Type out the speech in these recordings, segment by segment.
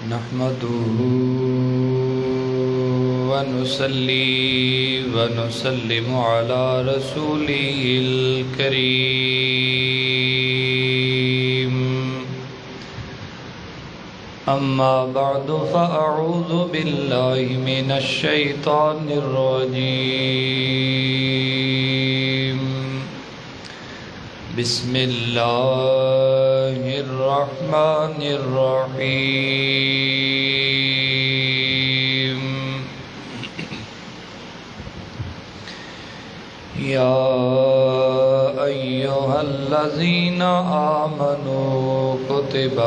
نحمده ونصلي ونسلم على رسوله الكريم أما بعد فأعوذ بالله من الشيطان الرجيم بسم الله الرحمن الرحيم يا أيها الذين آمنوا كتب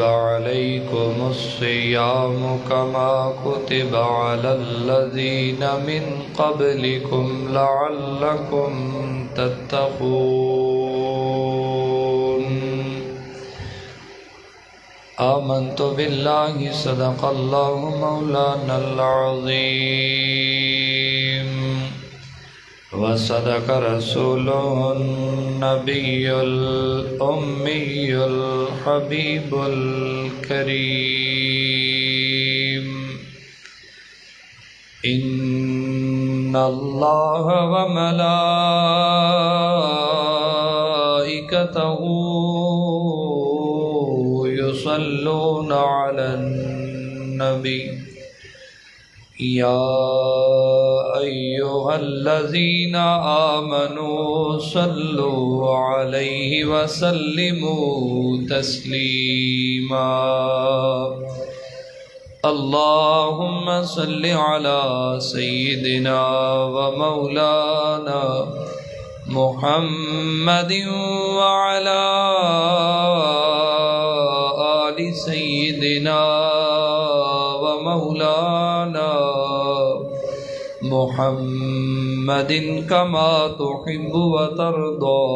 عليكم الصيام كما كتب على الذين من قبلكم لعلكم تتقون آمنت بالله صدق الله مولانا العظيم وصدق رسوله النبي الأمي الحبيب الكريم إن الله وملائكته يصلون على النبي يا أيها الذين آمنوا صلوا عليه وسلموا تسليما اللهم صل على سيدنا ومولانا محمد وعلى آل سيدنا ومولانا محمد كما تحب وترضى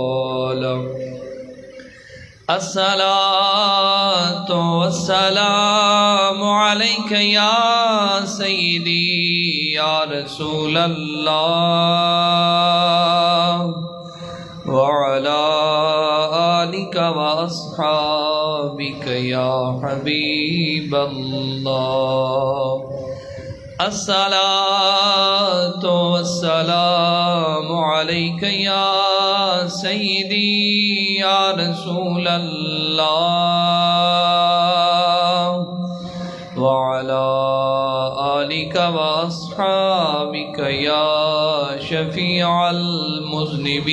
الصلاة والسلام عليك يا سيدي يا رسول الله وعلى آلك وأصحابك يا حبيب الله الصلاة والسلام عليك يا سيدي يا رسول الله وعلى آلك وأصحابك يا شفيع المذنبين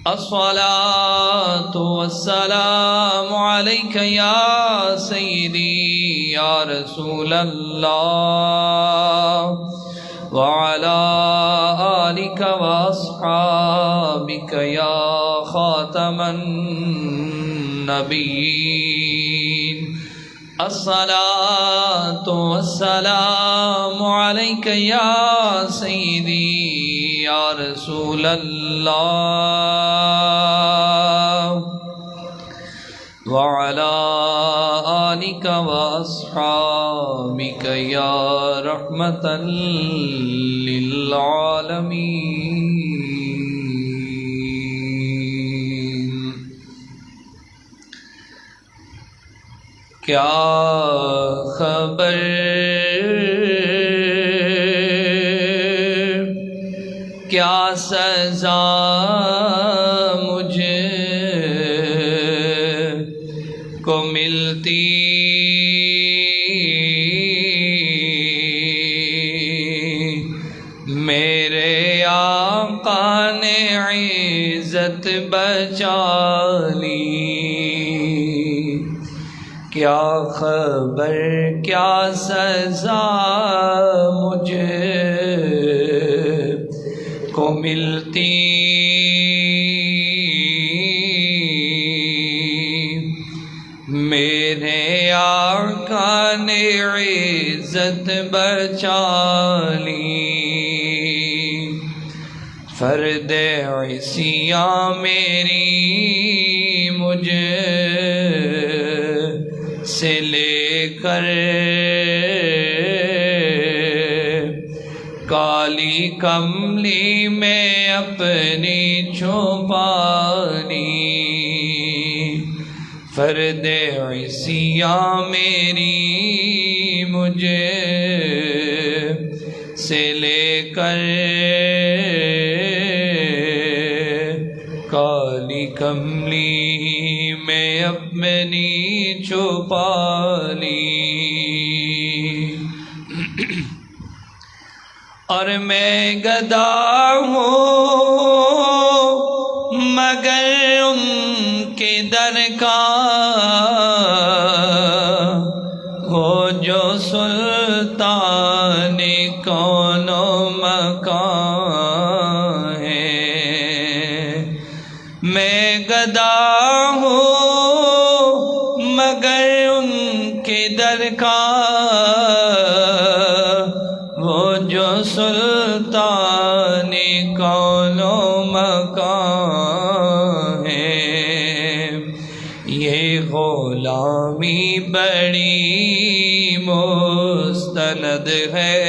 الصلاة والسلام عليك يا سيدي يا رسول الله وعلى آلك وأصحابك يا خاتم النبيين الصلاة والسلام عليك يا سيدي يا رسول الله وعلى آلك وأصحابك يا رحمة للعالمين کیا خبر کیا سزا مجھے کو ملتی میرے آقا نے عزت بچا لی کیا خبر کیا سزا مجھے کو ملتی میرے آقا نے عزت بچا لی فرد عصیاں میری مجھے سے لے کر کالی کالی کملی میں اپنی چھپا لی فرد عصیاں میری مجھے سے لے کر کالی کملی میں اپنی چھپا لی اور میں گدا ہوں مگر ان کے در کا ہو جو سلطان کون و مکان ہے میں گدا ہوں مگر ان کے در کا وہ جو سلطان کون و مکان ہے یہ غلامی بڑی مستند ہے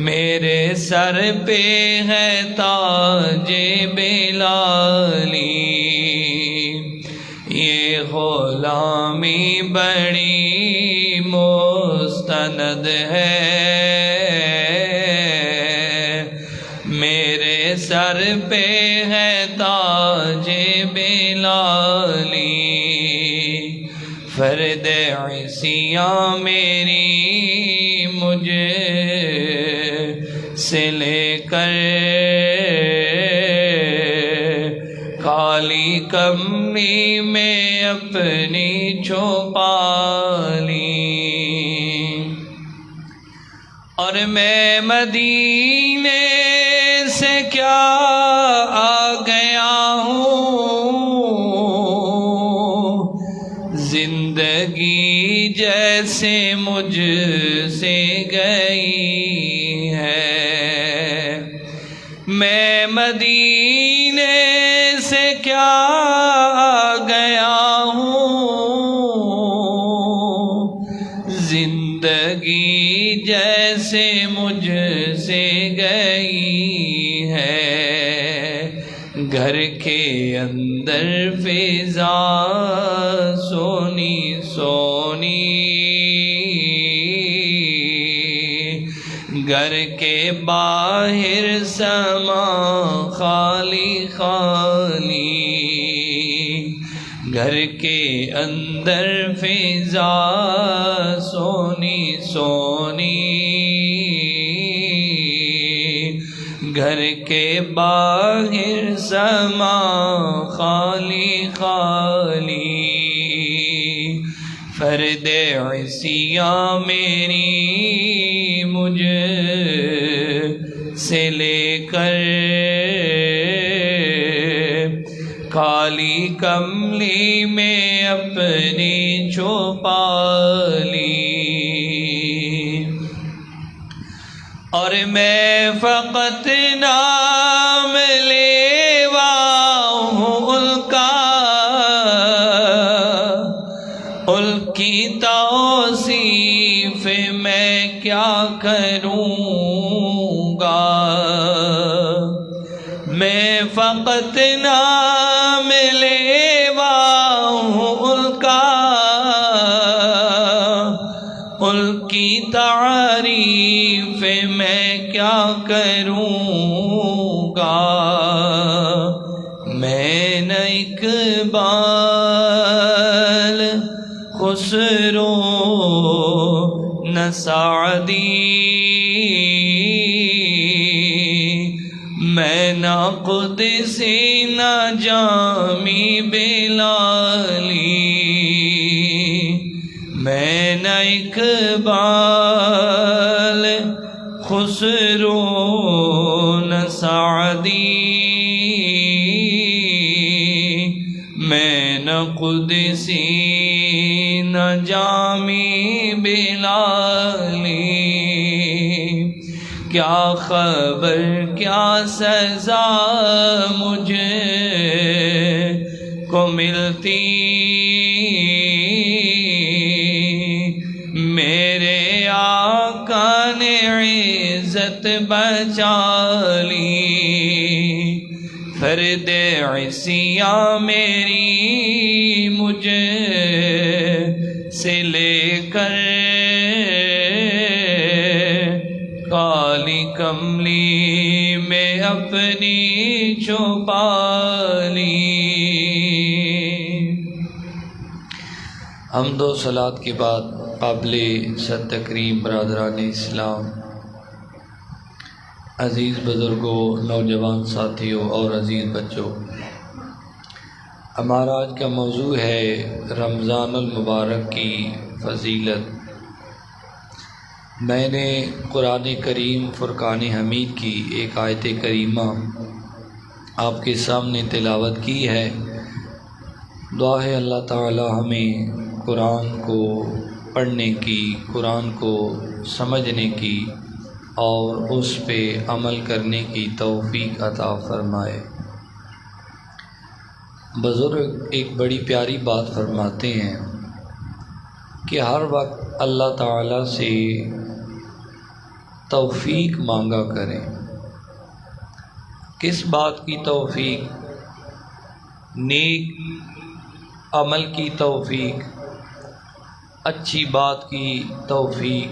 میرے سر پہ ہے تاج بلالی یہ غلامی بڑی مستند ہے میرے سر پہ ہے تاج بلالی فرد عصیاں میری مجھے سے لے کر کالی کملی میں اپنی چھپا لی اور میں مدینے سے کیا آ گیا ہوں زندگی جیسے مجھ سے گئی ہے میں مدینے سے کیا آ گیا ہوں زندگی جیسے مجھ سے گئی ہے گھر کے اندر فضا سونی سونی گھر کے باہر سما خالی خالی گھر کے اندر فضا سونی سونی گھر کے باہر سما خالی خالی فرد عصیاں میری مجھ سے لے کر کالی کملی میں اپنی چھپا لی اور میں فقط نام لیوا ہوں ان کا ان کی توصیف میں کیا کروں گا میں فقط نام لیوا ہوں ان کا ان کی تعریف میں کیا کروں گا میں نہ اقبال خسرو نہ سعدی میں نہ قدسی نہ جامی بلالی میں نہ اقبال خسرو نہ سعدی میں نہ قدسی نہ جامی بلالی کیا خبر کیا سزا مجھے کو ملتی میرے آقا عزت بچا لی، فرد عصیاں میری مجھے سے لے کر کالی کملی میں اپنی چھپا لی۔ حمد و صلوات کے بعد قابل صد تکریم برادران اسلام، عزیز بزرگوں، نوجوان ساتھیوں اور عزیز بچوں، ہمارا آج کا موضوع ہے رمضان المبارک کی فضیلت۔ میں نے قرآن کریم فرقان حمید کی ایک آیت کریمہ آپ کے سامنے تلاوت کی ہے۔ دعا ہے اللہ تعالی ہمیں قرآن کو پڑھنے کی، قرآن کو سمجھنے کی اور اس پہ عمل کرنے کی توفیق عطا فرمائے۔ بزرگ ایک بڑی پیاری بات فرماتے ہیں کہ ہر وقت اللہ تعالیٰ سے توفیق مانگا کریں۔ کس بات کی توفیق؟ نیک عمل کی توفیق، اچھی بات کی توفیق،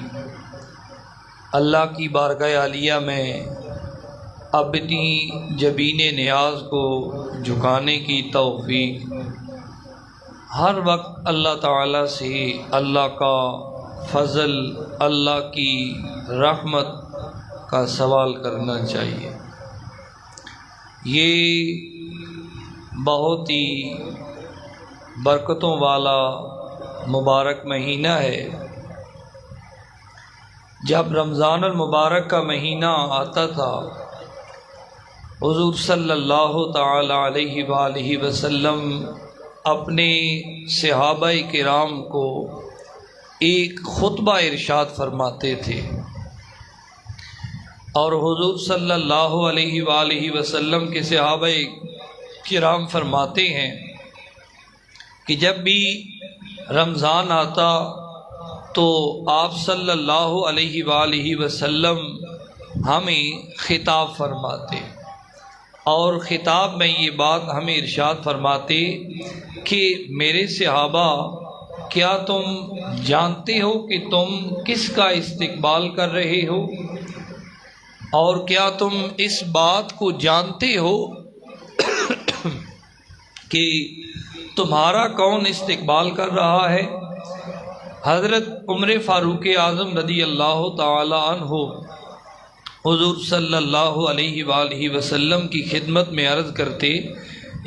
اللہ کی بارگاہ عالیہ میں اپنی جبین نیاز کو جھکانے کی توفیق، ہر وقت اللہ تعالیٰ سے اللہ کا فضل، اللہ کی رحمت کا سوال کرنا چاہیے۔ یہ بہت ہی برکتوں والا مبارک مہینہ ہے۔ جب رمضان المبارک کا مہینہ آتا تھا، حضور صلی اللہ تعالی علیہ وآلہ وسلم اپنے صحابہ کرام کو ایک خطبہ ارشاد فرماتے تھے، اور حضور صلی اللہ علیہ وآلہ وسلم کے صحابہ کرام فرماتے ہیں کہ جب بھی رمضان آتا تو آپ صلی اللہ علیہ وآلہ وسلم ہمیں خطاب فرماتے، اور خطاب میں یہ بات ہمیں ارشاد فرماتے کہ میرے صحابہ، کیا تم جانتے ہو کہ تم کس کا استقبال کر رہے ہو؟ اور کیا تم اس بات کو جانتے ہو کہ تمہارا کون استقبال کر رہا ہے؟ حضرت عمر فاروق اعظم رضی اللہ تعالی عنہ حضور صلی اللہ علیہ وآلہ وسلم کی خدمت میں عرض کرتے،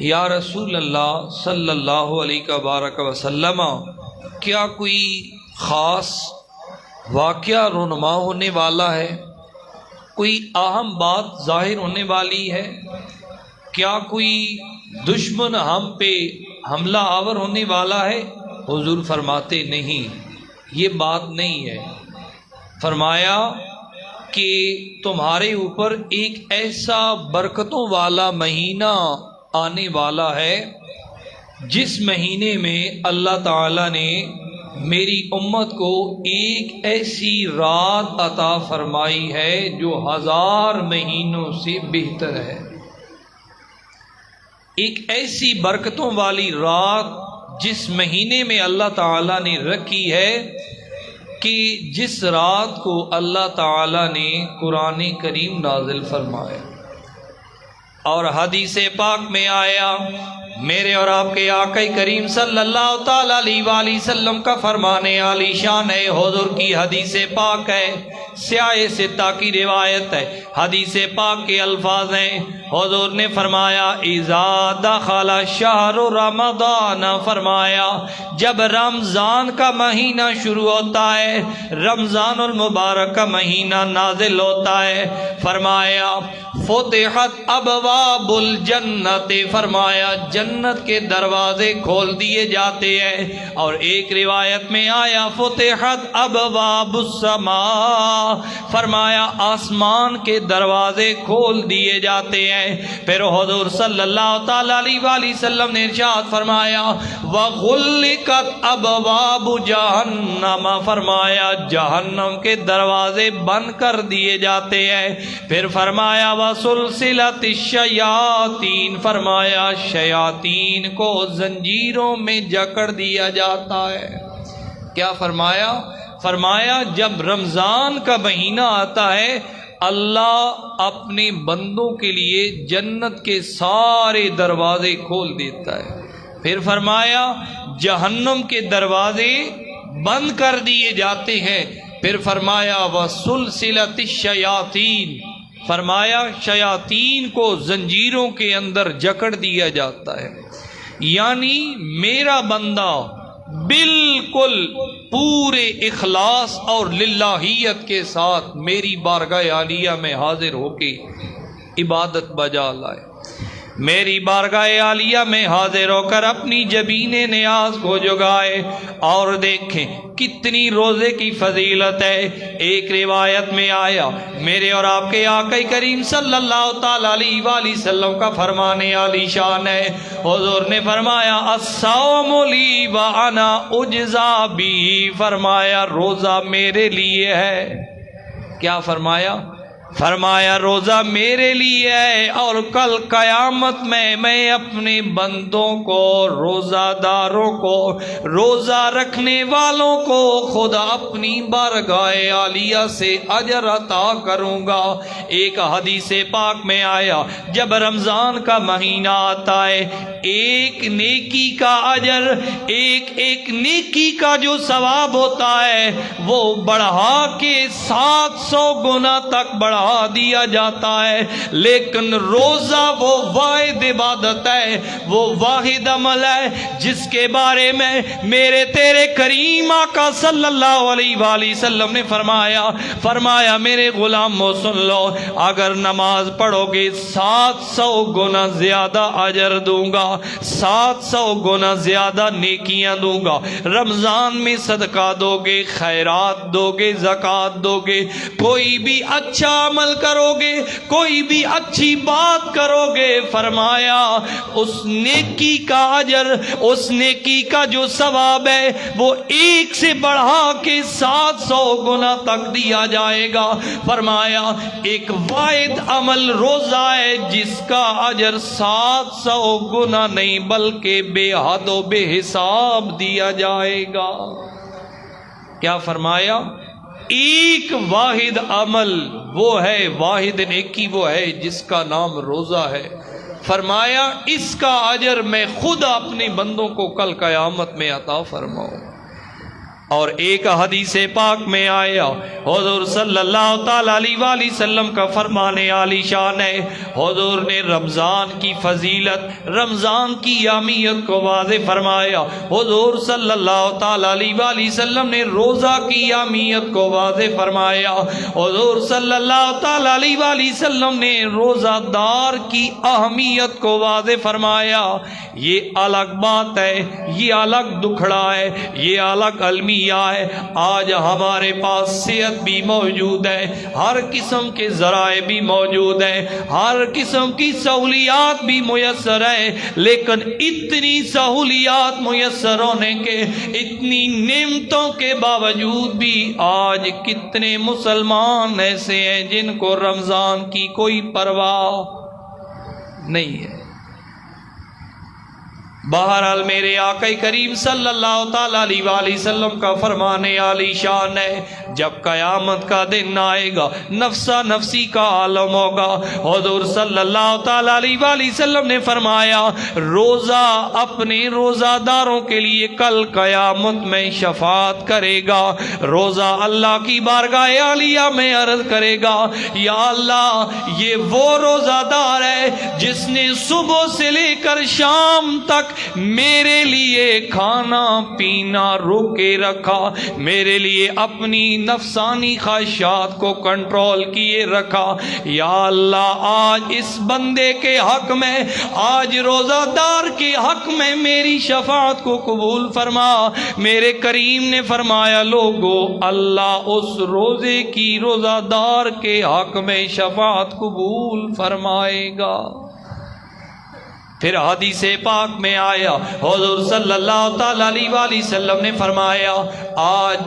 یا رسول اللہ صلی اللہ علیہ وبارک وسلم، کیا کوئی خاص واقعہ رونما ہونے والا ہے؟ کوئی اہم بات ظاہر ہونے والی ہے؟ کیا کوئی دشمن ہم پہ حملہ آور ہونے والا ہے؟ حضور فرماتے نہیں، یہ بات نہیں ہے۔ فرمایا کہ تمہارے اوپر ایک ایسا برکتوں والا مہینہ آنے والا ہے جس مہینے میں اللہ تعالیٰ نے میری امت کو ایک ایسی رات عطا فرمائی ہے جو 1000 مہینوں سے بہتر ہے۔ ایک ایسی برکتوں والی رات جس مہینے میں اللہ تعالیٰ نے رکھی ہے کہ جس رات کو اللہ تعالیٰ نے قرآن کریم نازل فرمایا، اور حدیث پاک میں آیا، میرے اور آپ کے آقا کریم صلی اللہ تعالیٰ علیہ وآلہ وسلم کا فرمان عالی شان ہے، حضور کی حدیث پاک ہے، سیاہ ستہ کی روایت ہے، حدیث پاک کے الفاظ ہیں، حضور نے فرمایا اذا دخل شہر رمضان، فرمایا جب رمضان کا مہینہ شروع ہوتا ہے، رمضان المبارک کا مہینہ نازل ہوتا ہے، فرمایا فتحت ابواب الجنت، فرمایا جنت کے دروازے کھول دیے جاتے ہیں، اور ایک روایت میں آیا فتحت ابواب السماء، فرمایا آسمان کے دروازے کھول دیے جاتے ہیں۔ پھر حضور صلی اللہ تعالی علیہ وآلہ وسلم نے ارشاد فرمایا وَغُلِّقَتْ أَبْوَابُ جَهَنَّمَ، فرمایا جہنم کے دروازے بند کر دیے جاتے ہیں۔ پھر فرمایا وَسُلْسِلَتِ الشَّيَاطِينَ، فرمایا شیاطین کو زنجیروں میں جکڑ دیا جاتا ہے۔ کیا فرمایا؟ فرمایا جب رمضان کا مہینہ آتا ہے اللہ اپنے بندوں کے لیے جنت کے سارے دروازے کھول دیتا ہے۔ پھر فرمایا جہنم کے دروازے بند کر دیے جاتے ہیں۔ پھر فرمایا وَسُلْسِلَتِ الشَّيَاطِينَ، فرمایا شیاطین کو زنجیروں کے اندر جکڑ دیا جاتا ہے۔ یعنی میرا بندہ بالکل پورے اخلاص اور للہیت کے ساتھ میری بارگاہ عالیہ میں حاضر ہو کے عبادت بجا لائے، میری بارگاہ عالیہ میں حاضر ہو کر اپنی جبین نیاز کو جگائے، اور دیکھیں کتنی روزے کی فضیلت ہے۔ ایک روایت میں آیا میرے اور آپ کے آقا کریم صلی اللہ تعالی علیہ وآلہ وسلم کا فرمان عالی شان ہے، حضور نے فرمایا الصوم لی وانا اجزا بھی، فرمایا روزہ میرے لیے ہے۔ کیا فرمایا؟ فرمایا روزہ میرے لیے ہے، اور کل قیامت میں اپنے بندوں کو، روزہ داروں کو، روزہ رکھنے والوں کو خدا اپنی بارگاہ عالیہ سے اجر عطا کروں گا۔ ایک حدیث پاک میں آیا جب رمضان کا مہینہ آتا ہے ایک نیکی کا اجر، ایک نیکی کا جو ثواب ہوتا ہے وہ بڑھا کے 700 گنا تک بڑھا دیا جاتا ہے، لیکن روزہ وہ واحد عبادت ہے، وہ واحد عمل ہے جس کے بارے میں میرے تیرے کریم آقا صلی اللہ علیہ وآلہ وسلم نے فرمایا میرے غلامو سن لو، اگر نماز پڑھو گے 700 گنا زیادہ اجر دوں گا، 700 گنا زیادہ نیکیاں دوں گا۔ رمضان میں صدقہ دو گے، خیرات دو گے، زکوٰۃ دو گے، کوئی بھی اچھا عمل کرو گے، کوئی بھی اچھی بات کرو گے، فرمایا اس نیکی کا اجر، اس نیکی کا جو ثواب ہے وہ ایک سے بڑھا کے 700 گنا تک دیا جائے گا۔ فرمایا ایک واحد عمل روزہ ہے جس کا اجر 700 گنا نہیں بلکہ بے حد و بے حساب دیا جائے گا۔ کیا فرمایا؟ ایک واحد عمل وہ ہے، واحد نیکی وہ ہے جس کا نام روزہ ہے۔ فرمایا اس کا اجر میں خود اپنے بندوں کو کل قیامت میں عطا فرماؤں۔ اور ایک حدیث پاک میں آیا حضور صلی اللہ تعالی علیہ وآلہ وسلم کا فرمان عالی شان ہے، حضور نے رمضان کی فضیلت، رمضان کی اہمیت کو واضح فرمایا۔ حضور صلی اللہ تعالی علیہ وآلہ وسلم نے روزہ کی اہمیت کو واضح فرمایا۔ حضور صلی اللہ تعالی علیہ وآلہ وسلم نے روزہ دار کی اہمیت کو واضح فرمایا۔ یہ الگ بات ہے، یہ الگ دکھڑا ہے، یہ الگ المیہ ہے۔ آج ہمارے پاس صحت بھی موجود ہے، ہر قسم کے ذرائع بھی موجود ہیں، ہر قسم کی سہولیات بھی میسر ہے، لیکن اتنی سہولیات میسر ہونے کے، اتنی نعمتوں کے باوجود بھی آج کتنے مسلمان ایسے ہیں جن کو رمضان کی کوئی پرواہ نہیں ہے۔ بہرحال میرے آقا کریم صلی اللہ تعالی علیہ وآلہ وسلم کا فرمان عالی شان ہے، جب قیامت کا دن آئے گا نفسا نفسی کا عالم ہوگا۔ حضور صلی اللہ تعالی علیہ وآلہ وسلم نے فرمایا روزہ اپنے روزہ داروں کے لیے کل قیامت میں شفاعت کرے گا۔ روزہ اللہ کی بارگاہ عالیہ میں عرض کرے گا یا اللہ یہ وہ روزہ دار ہے جس نے صبح سے لے کر شام تک تک میرے لیے کھانا پینا روکے رکھا، میرے لیے اپنی نفسانی خواہشات کو کنٹرول کیے رکھا۔ یا اللہ آج اس بندے کے حق میں، آج روزہ دار کے حق میں میری شفاعت کو قبول فرما۔ میرے کریم نے فرمایا لوگو اللہ اس روزے کی روزہ دار کے حق میں شفاعت قبول فرمائے گا۔ پھر حدیث پاک میں آیا، حضور صلی اللہ تعالی علیہ وآلہ وسلم نے فرمایا آج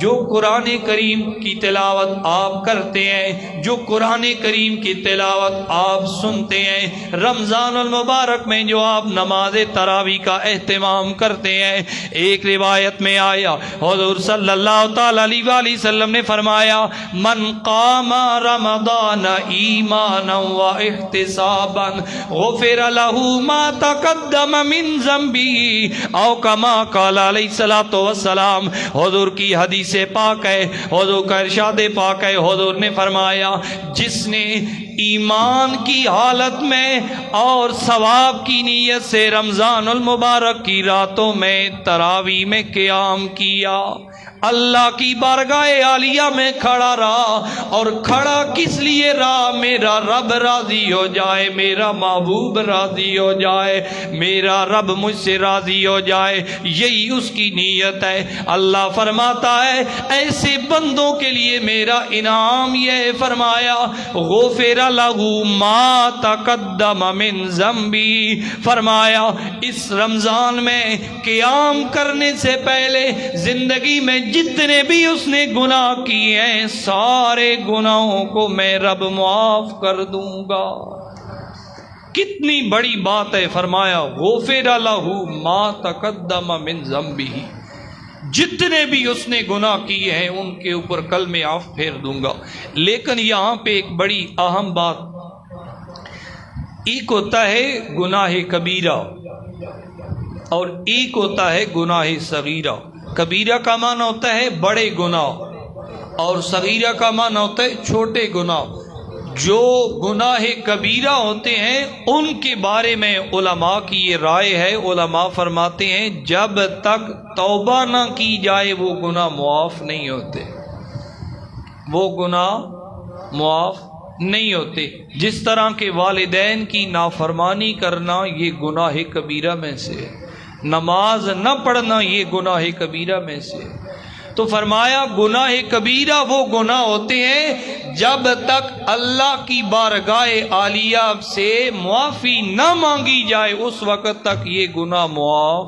جو قرآن کریم کی تلاوت آپ کرتے ہیں، جو قرآن کریم کی تلاوت آپ سنتے ہیں، رمضان المبارک میں جو آپ نماز تراویح کا اہتمام کرتے ہیں، ایک روایت میں آیا حضور صلی اللہ تعالی علیہ وآلہ وسلم نے فرمایا من قام رمضان ایمانا و احتسابا غفر له ما تقدم من ذنبه او کما قال علیہ الصلوۃ والسلام۔ حضور کی حدیث سے پاک ہے، حضور کا ارشاد پاک ہے، حضور نے فرمایا جس نے ایمان کی حالت میں اور ثواب کی نیت سے رمضان المبارک کی راتوں میں تراویح میں قیام کیا، اللہ کی بارگاہ عالیہ میں کھڑا رہا، اور کھڑا کس لیے رہا؟ میرا رب راضی ہو جائے، میرا محبوب راضی ہو جائے، میرا رب مجھ سے راضی ہو جائے، یہی اس کی نیت ہے۔ اللہ فرماتا ہے ایسے بندوں کے لیے میرا انعام یہ فرمایا غفر لہ ما تقدم من ذنبی، فرمایا اس رمضان میں قیام کرنے سے پہلے زندگی میں جتنے بھی اس نے گناہ کیے ہیں سارے گناہوں کو میں رب معاف کر دوں گا۔ کتنی بڑی بات ہے، فرمایا غفر لہ ما تقدم من ذنبہ، جتنے بھی اس نے گناہ کیے ہیں ان کے اوپر کل میں معاف پھیر دوں گا۔ لیکن یہاں پہ ایک بڑی اہم بات، ایک ہوتا ہے گناہ کبیرہ اور ایک ہوتا ہے گناہ صغیرہ۔ کبیرہ کا معنی ہوتا ہے بڑے گناہ اور صغیرہ کا معنی ہوتا ہے چھوٹے گناہ۔ جو گناہ کبیرہ ہوتے ہیں ان کے بارے میں علماء کی یہ رائے ہے، علماء فرماتے ہیں جب تک توبہ نہ کی جائے وہ گناہ معاف نہیں ہوتے، وہ گناہ معاف نہیں ہوتے۔ جس طرح کے والدین کی نافرمانی کرنا یہ گناہ کبیرہ میں سے ہے، نماز نہ پڑھنا یہ گناہ کبیرہ میں سے۔ تو فرمایا گناہ کبیرہ وہ گناہ ہوتے ہیں جب تک اللہ کی بارگاہ عالیہ سے معافی نہ مانگی جائے اس وقت تک یہ گناہ معاف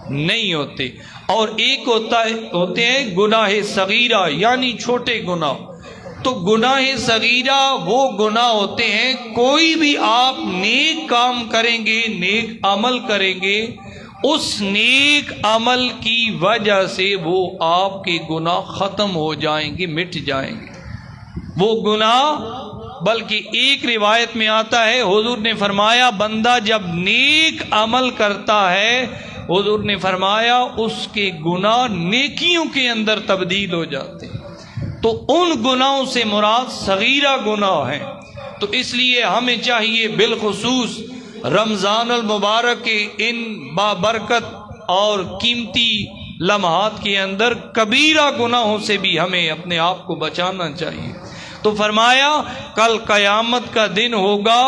نہیں ہوتے۔ اور ایک ہوتے ہیں گناہ صغیرہ یعنی چھوٹے گناہ۔ تو گناہ صغیرہ وہ گناہ ہوتے ہیں کوئی بھی آپ نیک کام کریں گے، نیک عمل کریں گے، اس نیک عمل کی وجہ سے وہ آپ کے گناہ ختم ہو جائیں گے، مٹ جائیں گے وہ گناہ۔ بلکہ ایک روایت میں آتا ہے حضور نے فرمایا بندہ جب نیک عمل کرتا ہے، حضور نے فرمایا اس کے گناہ نیکیوں کے اندر تبدیل ہو جاتے ہیں۔ تو ان گناہوں سے مراد صغیرہ گناہ ہیں۔ تو اس لیے ہمیں چاہیے بالخصوص رمضان المبارک کے ان بابرکت اور قیمتی لمحات کے اندر کبیرہ گناہوں سے بھی ہمیں اپنے آپ کو بچانا چاہیے۔ تو فرمایا کل قیامت کا دن ہوگا،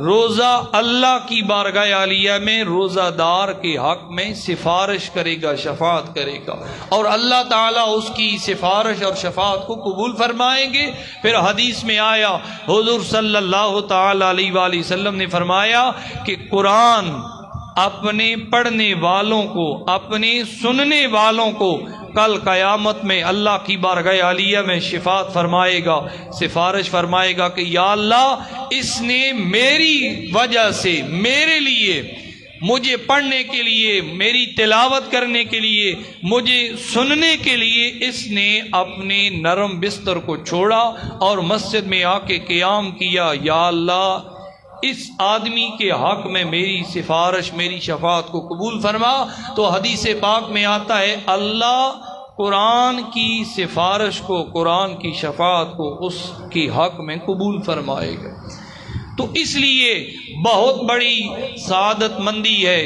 روزہ اللہ کی بارگاہ عالیہ میں روزہ دار کے حق میں سفارش کرے گا، شفاعت کرے گا، اور اللہ تعالیٰ اس کی سفارش اور شفاعت کو قبول فرمائیں گے۔ پھر حدیث میں آیا حضور صلی اللہ تعالی علیہ وآلہ وسلم نے فرمایا کہ قرآن اپنے پڑھنے والوں کو، اپنے سننے والوں کو کل قیامت میں اللہ کی بارگاہ عالیہ میں شفاعت فرمائے گا، سفارش فرمائے گا کہ یا اللہ اس نے میری وجہ سے میرے لیے، مجھے پڑھنے کے لیے، میری تلاوت کرنے کے لیے، مجھے سننے کے لیے اس نے اپنے نرم بستر کو چھوڑا اور مسجد میں آ کے قیام کیا، یا اللہ اس آدمی کے حق میں میری سفارش، میری شفاعت کو قبول فرما۔ تو حدیث پاک میں آتا ہے اللہ قرآن کی سفارش کو، قرآن کی شفاعت کو اس کے حق میں قبول فرمائے گا۔ تو اس لیے بہت بڑی سعادت مندی ہے،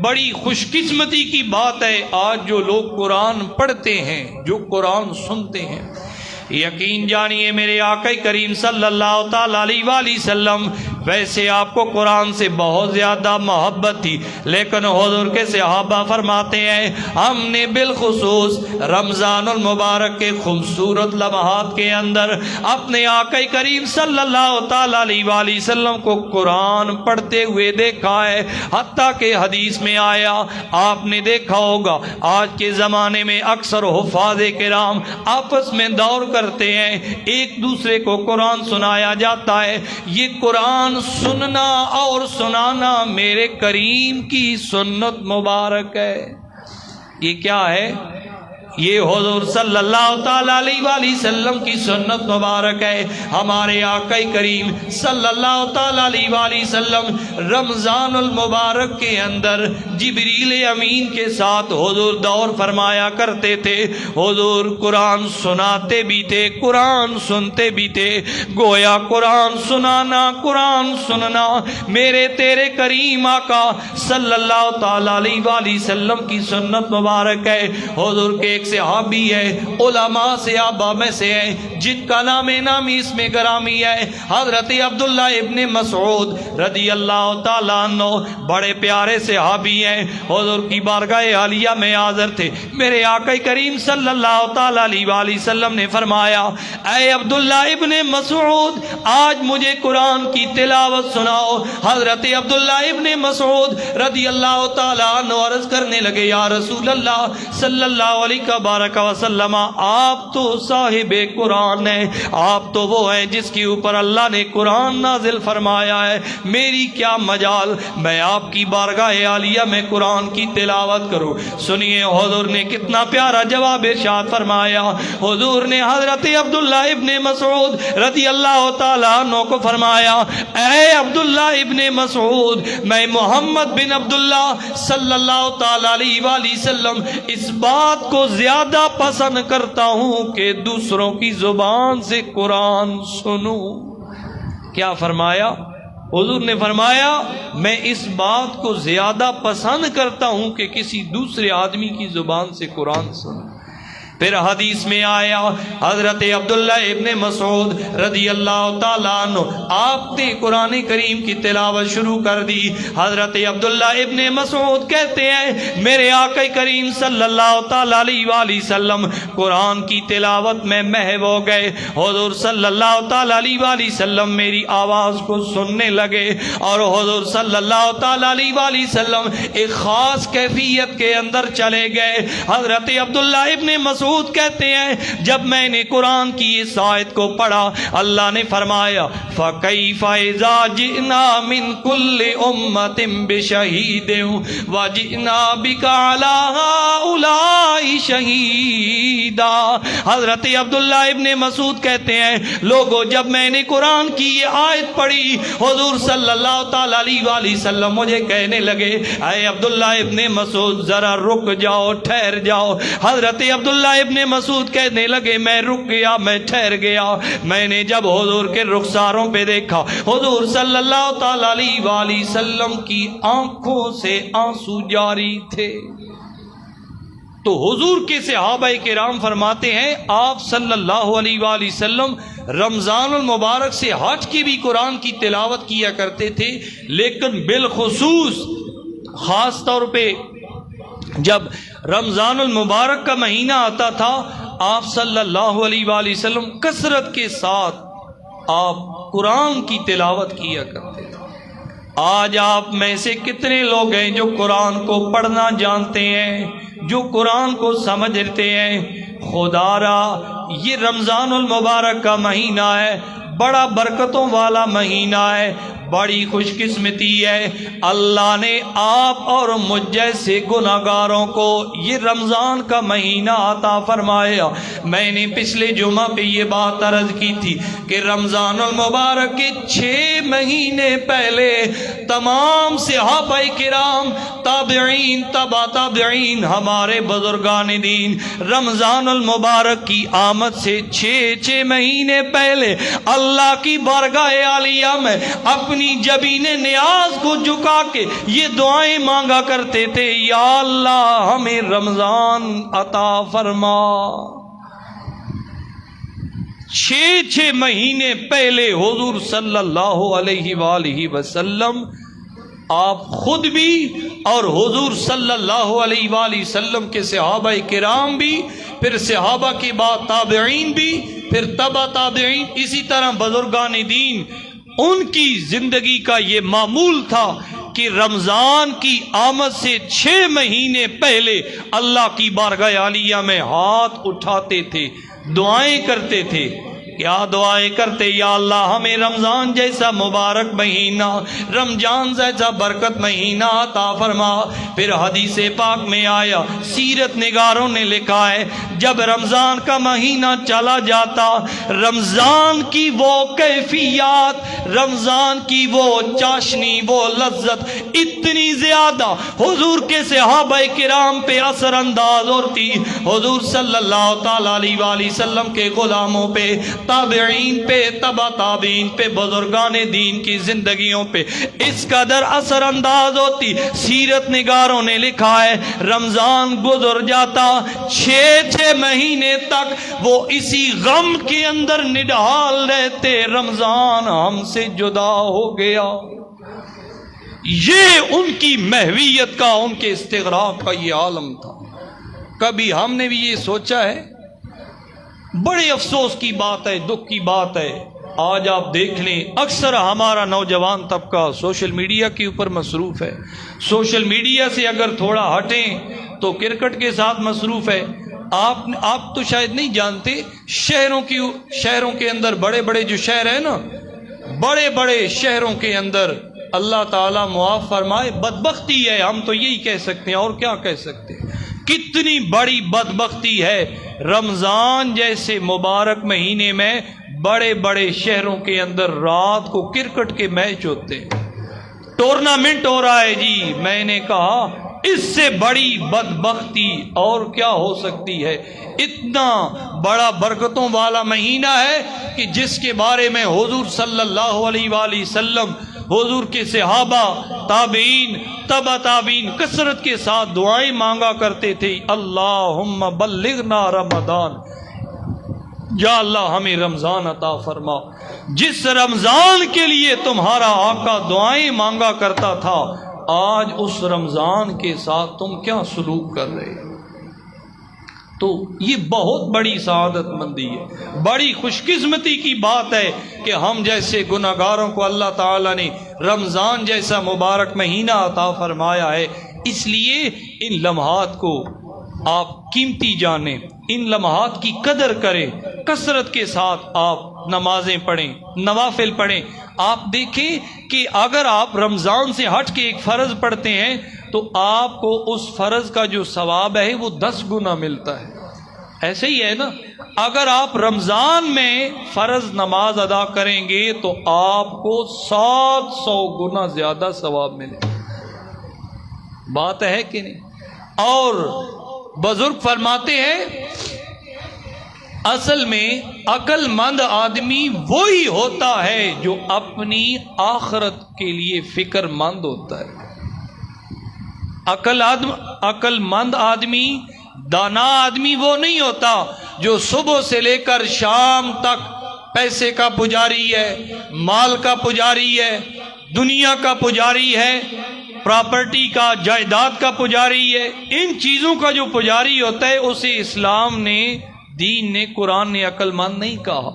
بڑی خوش قسمتی کی بات ہے آج جو لوگ قرآن پڑھتے ہیں، جو قرآن سنتے ہیں۔ یقین جانیے میرے آقا کریم صلی اللہ تعالی علیہ وآلہ وسلم ویسے آپ کو قرآن سے بہت زیادہ محبت تھی، لیکن حضور کے صحابہ فرماتے ہیں ہم نے بالخصوص رمضان المبارک کے خوبصورت لمحات کے اندر اپنے آقا کریم صلی اللہ تعالی علیہ وآلہ وسلم کو قرآن پڑھتے ہوئے دیکھا ہے، حتیٰ کہ حدیث میں آیا، آپ نے دیکھا ہوگا آج کے زمانے میں اکثر حفاظ کرام آپس میں دور کرتے ہیں، ایک دوسرے کو قرآن سنایا جاتا ہے۔ یہ قرآن سننا اور سنانا میرے کریم کی سنت مبارک ہے۔ یہ کیا ہے؟ یہ حضور صلی اللہ تعالی علیہ وآلہ وسلم کی سنت مبارک ہے۔ ہمارے آقا کریم صلی اللہ تعالی علیہ وآلہ وسلم رمضان المبارک کے اندر جبریل امین کے ساتھ حضور دور فرمایا کرتے تھے۔ حضور قرآن سناتے بھی تھے، قرآن سنتے بھی تھے۔ گویا قرآن سنانا، قرآن سننا میرے تیرے کریم آقا صلی اللہ تعالی علیہ وآلہ وسلم کی سنت مبارک ہے۔ حضور کے صحابی ہے، علماء صحابہ میں سے ہے جن کا نام نامی اس میں گرامی ہے، حضرت عبداللہ ابن مسعود رضی اللہ تعالیٰ عنہ، بڑے پیارے صحابی ہیں، حضور کی بارگاہ عالیہ میں حاضر تھے۔ میرے آقا کریم صلی اللہ تعالیٰ علیہ وآلہ وسلم نے فرمایا اے عبداللہ ابن مسعود آج مجھے قرآن کی تلاوت سناؤ۔ حضرت عبداللہ ابن مسعود رضی اللہ تعالیٰ عنہ عرض کرنے لگے یا رسول اللہ صلی اللہ علیہ بارک وسلم آپ تو صاحب قرآن ہیں، آپ تو وہ ہیں جس کے اوپر اللہ نے قرآن نازل فرمایا ہے، میری کیا مجال میں آپ کی بارگاہ عالیہ میں قرآن کی تلاوت کروں۔ سنیے حضور نے کتنا پیارا جواب ارشاد فرمایا۔ حضور نے حضرت عبداللہ ابن مسعود رضی اللہ تعالیٰ عنہ کو فرمایا اے عبداللہ ابن مسعود میں محمد بن عبداللہ صلی اللہ تعالیٰ علیہ وآلہ وسلم اس بات کو زیادہ پسند کرتا ہوں کہ دوسروں کی زبان سے قرآن سنوں۔ کیا فرمایا؟ حضور نے فرمایا میں اس بات کو زیادہ پسند کرتا ہوں کہ کسی دوسرے آدمی کی زبان سے قرآن سنوں۔ پھر حدیث میں آیا حضرت عبداللہ ابن مسعود رضی اللہ تعالیٰ عنہ آپ نے قرآن کریم کی تلاوت شروع کر دی۔ حضرت عبداللہ ابن مسعود کہتے ہیں میرے آقا کریم صلی اللہ تعالیٰ علیہ وآلہ وسلم قرآن کی تلاوت میں محو ہو گئے۔ حضور صلی اللہ تعالیٰ علیہ وآلہ وسلم میری آواز کو سننے لگے اور حضور صلی اللہ تعالیٰ علیہ وآلہ وسلم ایک خاص کیفیت کے اندر چلے گئے۔ حضرت عبداللہ ابن مسعود کہتے ہیں جب میں نے قرآن کی اس آیت کو پڑھا اللہ نے فرمایا فَكَيْفَ إِذَا جِئْنَا مِنْ كُلِّ أُمَّةٍ بِشَهِيدٍ وَجِئْنَا بِكَ عَلَىٰ هَٰؤُلَاءِ شَهِيدًا۔ حضرت عبداللہ ابن مسعود کہتے ہیں لوگوں جب میں نے قرآن کی یہ آیت پڑھی حضور صلی اللہ تعالیٰ علیہ وآلہ وسلم مجھے کہنے لگے اے عبداللہ ابن مسعود ذرا رک جاؤ، ٹھہر جاؤ۔ حضرت عبداللہ ابن مسعود کہنے لگے میں رک گیا، میں ٹھہر گیا۔ میں نے جب حضور کے رخساروں پہ دیکھا حضور صلی اللہ تعالی علیہ وآلہ وسلم کی آنکھوں سے آنسو جاری تھے۔ تو حضور کے صحابہ کرام فرماتے ہیں آپ صلی اللہ علیہ وآلہ وسلم رمضان المبارک سے ہٹ کے بھی قرآن کی تلاوت کیا کرتے تھے، لیکن بالخصوص خاص طور پہ جب رمضان المبارک کا مہینہ آتا تھا آپ صلی اللہ علیہ وآلہ وسلم کثرت کے ساتھ آپ قرآن کی تلاوت کیا کرتے تھے۔ آج آپ میں سے کتنے لوگ ہیں جو قرآن کو پڑھنا جانتے ہیں، جو قرآن کو سمجھتے ہیں؟ خدا را یہ رمضان المبارک کا مہینہ ہے، بڑا برکتوں والا مہینہ ہے، بڑی خوش قسمتی ہے اللہ نے آپ اور مجھ جیسے گناہگاروں کو یہ رمضان کا مہینہ عطا فرمایا۔ میں نے پچھلے جمعہ پہ یہ بات عرض کی تھی کہ رمضان المبارک کے 6 مہینے پہلے تمام صحابہ کرام، تابعین، تبع تابعین، ہمارے بزرگان دین رمضان المبارک کی آمد سے 6 مہینے پہلے اللہ کی بارگاہ عالیہ میں اپنے اپنی جبین نیاز کو جھکا کے یہ دعائیں مانگا کرتے تھے، یا اللہ ہمیں رمضان عطا فرما۔ 6 مہینے پہلے حضور صلی اللہ علیہ وآلہ وسلم آپ خود بھی اور حضور صلی اللہ علیہ وآلہ وسلم کے صحابہ کرام بھی، پھر صحابہ کے بعد تابعین بھی، پھر تبع تابعین، اسی طرح بزرگان دین، ان کی زندگی کا یہ معمول تھا کہ رمضان کی آمد سے 6 مہینے پہلے اللہ کی بارگاہ عالیہ میں ہاتھ اٹھاتے تھے، دعائیں کرتے تھے۔ کیا دعائیں کرتے؟ یا اللہ ہمیں رمضان جیسا مبارک مہینہ، رمضان جیسا برکت مہینہ عطا فرما۔ پھر حدیث پاک میں آیا، سیرت نگاروں نے لکھا ہے، جب رمضان کا مہینہ چلا جاتا، رمضان کی وہ کیفیات، رمضان کی وہ چاشنی، وہ لذت اتنی زیادہ حضور کے صحابہ کرام پہ اثر انداز ہوتی، حضور صلی اللہ تعالی علیہ وآلہ وسلم کے غلاموں پہ، تابعین پہ، تبع تابعین پہ، بزرگان دین کی زندگیوں پہ اس قدر اثر انداز ہوتی۔ سیرت نگاروں نے لکھا ہے، رمضان گزر جاتا، 6 مہینے تک وہ اسی غم کے اندر نڈھال رہتے، رمضان ہم سے جدا ہو گیا۔ یہ ان کی محویت کا، ان کے استغراق کا یہ عالم تھا۔ کبھی ہم نے بھی یہ سوچا ہے؟ بڑے افسوس کی بات ہے، دکھ کی بات ہے، آج آپ دیکھ لیں اکثر ہمارا نوجوان طبقہ سوشل میڈیا کے اوپر مصروف ہے، سوشل میڈیا سے اگر تھوڑا ہٹیں تو کرکٹ کے ساتھ مصروف ہے۔ آپ تو شاید نہیں جانتے، شہروں کے اندر، بڑے بڑے جو شہر ہیں نا، بڑے بڑے شہروں کے اندر اللہ تعالیٰ معاف فرمائے، بدبختی ہے، ہم تو یہی کہہ سکتے ہیں، اور کیا کہہ سکتے ہیں۔ کتنی بڑی بدبختی ہے، رمضان جیسے مبارک مہینے میں بڑے بڑے شہروں کے اندر رات کو کرکٹ کے میچ ہوتے ہیں، ٹورنامنٹ ہو رہا ہے جی۔ میں نے کہا اس سے بڑی بدبختی اور کیا ہو سکتی ہے؟ اتنا بڑا برکتوں والا مہینہ ہے کہ جس کے بارے میں حضور صلی اللہ علیہ وآلہ وسلم، حضور کے صحابہ، تابعین، تبع تابعین کثرت کے ساتھ دعائیں مانگا کرتے تھے، اللہم بلغنا رمضان، یا اللہ ہمیں رمضان عطا فرما۔ جس رمضان کے لیے تمہارا آقا دعائیں مانگا کرتا تھا، آج اس رمضان کے ساتھ تم کیا سلوک کر رہے ہو؟ تو یہ بہت بڑی سعادت مندی ہے، بڑی خوش قسمتی کی بات ہے کہ ہم جیسے گناہگاروں کو اللہ تعالیٰ نے رمضان جیسا مبارک مہینہ عطا فرمایا ہے۔ اس لیے ان لمحات کو آپ قیمتی جانیں، ان لمحات کی قدر کریں، کثرت کے ساتھ آپ نمازیں پڑھیں، نوافل پڑھیں۔ آپ دیکھیں کہ اگر آپ رمضان سے ہٹ کے ایک فرض پڑھتے ہیں تو آپ کو اس فرض کا جو ثواب ہے وہ 10 گنا ملتا ہے۔ ایسے ہی ہے نا، اگر آپ رمضان میں فرض نماز ادا کریں گے تو آپ کو 700 گنا زیادہ ثواب ملے۔ بات ہے کہ نہیں؟ اور بزرگ فرماتے ہیں، اصل میں عقل مند آدمی وہی ہوتا ہے جو اپنی آخرت کے لیے فکر مند ہوتا ہے۔ عقل مند آدمی، دانا آدمی وہ نہیں ہوتا جو صبح سے لے کر شام تک پیسے کا پجاری ہے، مال کا پجاری ہے، دنیا کا پجاری ہے، پراپرٹی کا، جائیداد کا پجاری ہے۔ ان چیزوں کا جو پجاری ہوتا ہے اسے اسلام نے، دین نے، قرآن نے عقل مند نہیں کہا،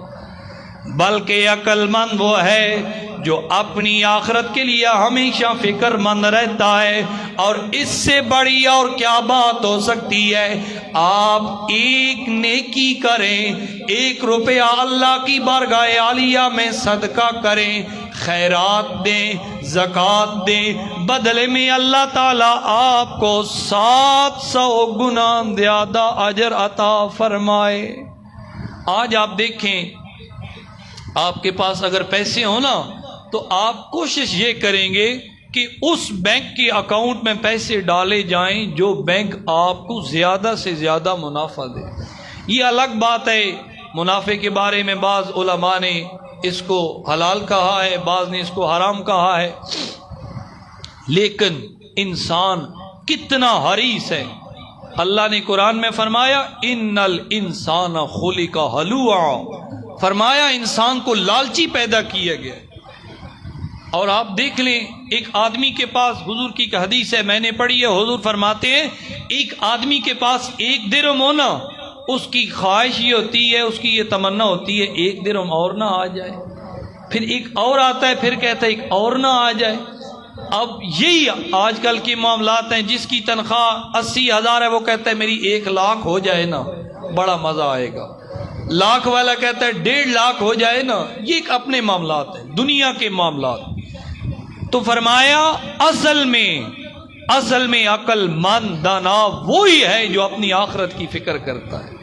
بلکہ عقل مند وہ ہے جو اپنی آخرت کے لیے ہمیشہ فکر مند رہتا ہے۔ اور اس سے بڑی اور کیا بات ہو سکتی ہے؟ آپ ایک نیکی کریں، 1 روپیہ اللہ کی بارگاہ عالیہ میں صدقہ کریں، خیرات دیں، زکوٰۃ دیں، بدلے میں اللہ تعالیٰ آپ کو 700 گنا زیادہ اجر عطا فرمائے۔ آج آپ دیکھیں، آپ کے پاس اگر پیسے ہوں نا تو آپ کوشش یہ کریں گے کہ اس بینک کے اکاؤنٹ میں پیسے ڈالے جائیں جو بینک آپ کو زیادہ سے زیادہ منافع دے۔ یہ الگ بات ہے، منافع کے بارے میں بعض علماء نے اس کو حلال کہا ہے، بعض نے اس کو حرام کہا ہے، لیکن انسان کتنا حریص ہے۔ اللہ نے قرآن میں فرمایا ان الانسان خلق ہلوعا، فرمایا انسان کو لالچی پیدا کیا گیا۔ اور آپ دیکھ لیں ایک آدمی کے پاس، حضور کی حدیث ہے میں نے پڑھی ہے، حضور فرماتے ہیں ایک آدمی کے پاس 1 درہم ہونا، اس کی خواہش یہ ہوتی ہے، اس کی یہ تمنا ہوتی ہے 1 درہم اور نہ آ جائے، پھر ایک اور آتا ہے، پھر کہتا ہے ایک اور نہ آ جائے۔ اب یہی آج کل کے معاملات ہیں، جس کی تنخواہ 80,000 ہے وہ کہتا ہے میری 1 لاکھ ہو جائے نا بڑا مزہ آئے گا، لاکھ والا کہتا ہے 1.5 لاکھ ہو جائے نا۔ یہ ایک اپنے معاملات ہیں، دنیا کے معاملات۔ تو فرمایا اصل میں عقل مند دانا وہی ہے جو اپنی آخرت کی فکر کرتا ہے۔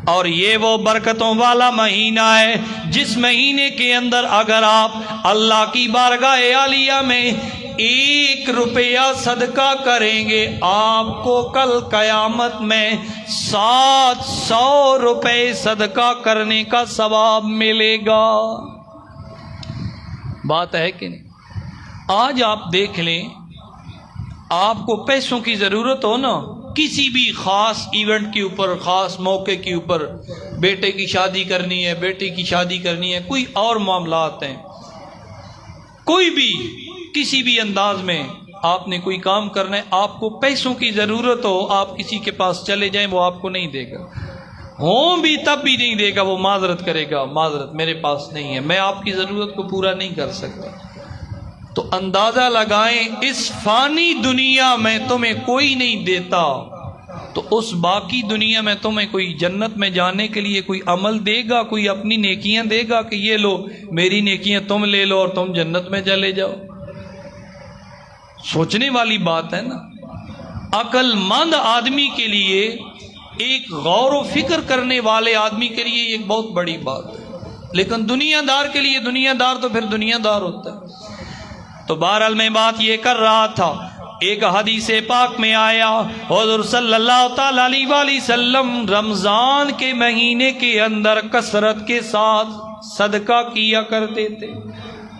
اور یہ وہ برکتوں والا مہینہ ہے جس مہینے کے اندر اگر آپ اللہ کی بارگاہ عالیہ میں 1 روپیہ صدقہ کریں گے، آپ کو کل قیامت میں 700 روپے صدقہ کرنے کا ثواب ملے گا۔ بات ہے کہ نہیں؟ آج آپ دیکھ لیں، آپ کو پیسوں کی ضرورت ہو نا، کسی بھی خاص ایونٹ کے اوپر، خاص موقع کے اوپر، بیٹے کی شادی کرنی ہے، بیٹی کی شادی کرنی ہے، کوئی اور معاملات ہیں، کوئی بھی کسی بھی انداز میں آپ نے کوئی کام کرنا ہے، آپ کو پیسوں کی ضرورت ہو، آپ کسی کے پاس چلے جائیں، وہ آپ کو نہیں دے گا، ہوں بھی تب بھی نہیں دے گا، وہ معذرت کرے گا، معذرت میرے پاس نہیں ہے، میں آپ کی ضرورت کو پورا نہیں کر سکتا۔ تو اندازہ لگائیں اس فانی دنیا میں تمہیں کوئی نہیں دیتا، تو اس باقی دنیا میں تمہیں کوئی جنت میں جانے کے لیے کوئی عمل دے گا، کوئی اپنی نیکیاں دے گا کہ یہ لو میری نیکیاں تم لے لو اور تم جنت میں چلے جاؤ؟ سوچنے والی بات ہے نا۔ عقل مند آدمی کے لیے، ایک غور و فکر کرنے والے آدمی کے لیے ایک بہت بڑی بات ہے، لیکن دنیا دار کے لیے، دنیا دار تو پھر دنیا دار ہوتا ہے۔ تو بہرحال میں بات یہ کر رہا تھا، ایک حدیث پاک میں آیا حضور صلی اللہ تعالی علیہ وآلہ وسلم رمضان کے مہینے کے اندر کثرت کے ساتھ صدقہ کیا کرتے تھے،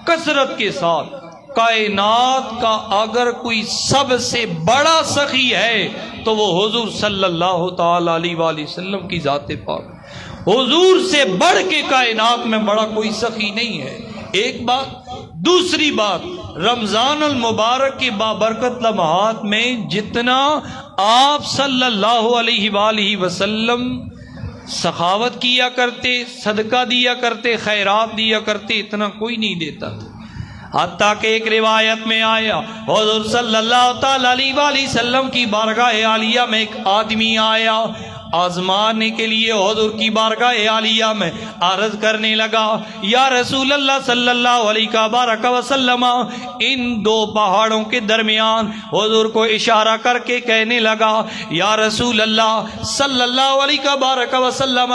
کثرت کے ساتھ۔ کائنات کا اگر کوئی سب سے بڑا سخی ہے تو وہ حضور صلی اللہ تعالی علیہ وآلہ وسلم کی ذات پاک، حضور سے بڑھ کے کائنات میں بڑا کوئی سخی نہیں ہے۔ ایک بات، دوسری بات، رمضان المبارک کے بابرکت لمحات میں جتنا آپ صلی اللہ علیہ وآلہ وسلم سخاوت کیا کرتے، صدقہ دیا کرتے، خیرات دیا کرتے، اتنا کوئی نہیں دیتا تھا۔ حتیٰ کہ ایک روایت میں آیا حضور صلی اللہ تعالی علیہ وآلہ وسلم کی بارگاہ عالیہ میں ایک آدمی آیا، آزمانے کے لیے حضور کی بارگاہ عالیہ میں عرض کرنے لگا، یا رسول اللہ صلی اللہ علیہ وسلم، ان 2 پہاڑوں کے درمیان حضور کو اشارہ کر کے کہنے لگا، یا رسول اللہ صلی اللہ علیہ وسلم،